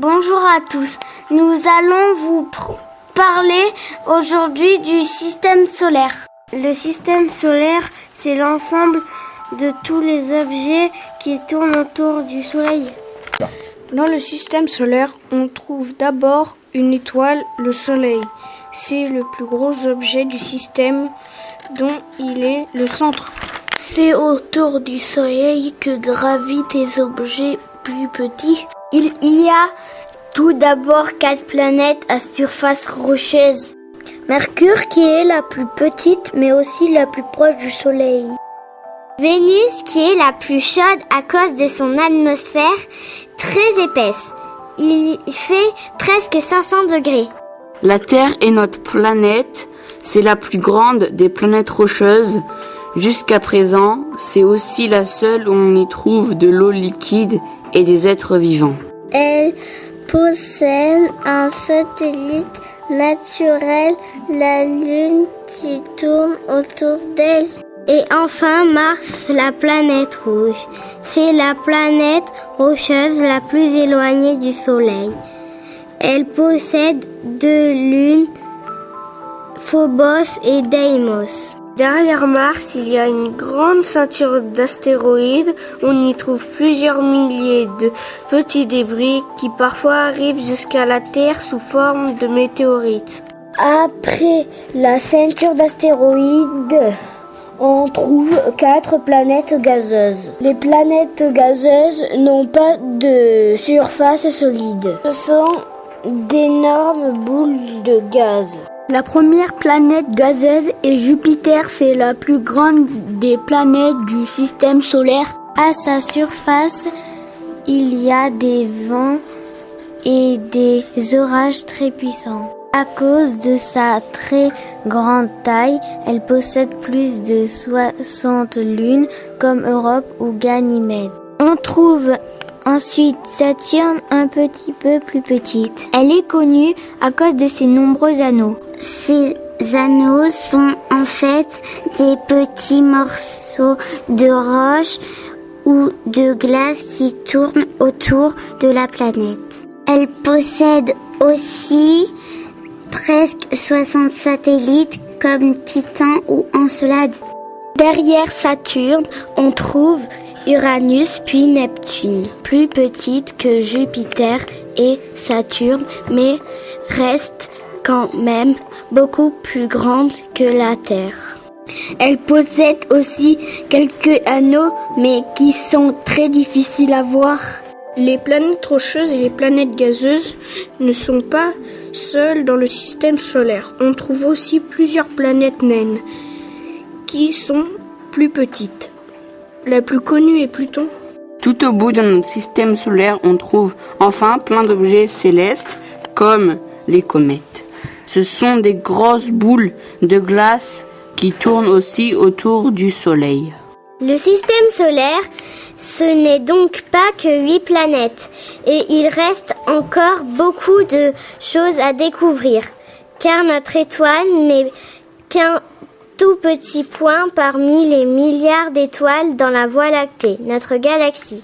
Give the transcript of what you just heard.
Bonjour à tous, nous allons vous parler aujourd'hui du système solaire. Le système solaire, c'est l'ensemble de tous les objets qui tournent autour du Soleil. Dans le système solaire, on trouve d'abord une étoile, le Soleil. C'est le plus gros objet du système dont il est le centre. C'est autour du Soleil que gravitent les objets plus petits. Il y a tout d'abord 4 planètes à surface rocheuse. Mercure qui est la plus petite mais aussi la plus proche du Soleil. Vénus qui est la plus chaude à cause de son atmosphère très épaisse. Il fait presque 500 degrés. La Terre est notre planète, c'est la plus grande des planètes rocheuses. Jusqu'à présent, c'est aussi la seule où on y trouve de l'eau liquide et des êtres vivants. Elle possède un satellite naturel, la Lune qui tourne autour d'elle. Et enfin Mars, la planète rouge. C'est la planète rocheuse la plus éloignée du Soleil. Elle possède 2 lunes, Phobos et Deimos. Derrière Mars, il y a une grande ceinture d'astéroïdes. On y trouve plusieurs milliers de petits débris qui parfois arrivent jusqu'à la Terre sous forme de météorites. Après la ceinture d'astéroïdes, on trouve 4 planètes gazeuses. Les planètes gazeuses n'ont pas de surface solide. Ce sont d'énormes boules de gaz. La première planète gazeuse est Jupiter, c'est la plus grande des planètes du système solaire. À sa surface, il y a des vents et des orages très puissants. À cause de sa très grande taille, elle possède plus de 60 lunes comme Europe ou Ganymède. On trouve ensuite Saturne un petit peu plus petite. Elle est connue à cause de ses nombreux anneaux. Ces anneaux sont en fait des petits morceaux de roche ou de glace qui tournent autour de la planète. Elle possède aussi presque 60 satellites comme Titan ou Encelade. Derrière Saturne, on trouve Uranus puis Neptune, plus petite que Jupiter et Saturne, mais reste quand même beaucoup plus grande que la Terre. Elle possède aussi quelques anneaux, mais qui sont très difficiles à voir. Les planètes rocheuses et les planètes gazeuses ne sont pas seules dans le système solaire. On trouve aussi plusieurs planètes naines qui sont plus petites. La plus connue est Pluton. Tout au bout de notre système solaire, on trouve enfin plein d'objets célestes comme les comètes. Ce sont des grosses boules de glace qui tournent aussi autour du Soleil. Le système solaire, ce n'est donc pas que 8 planètes. Et il reste encore beaucoup de choses à découvrir. Car notre étoile n'est qu'un tout petit point parmi les milliards d'étoiles dans la Voie lactée, notre galaxie.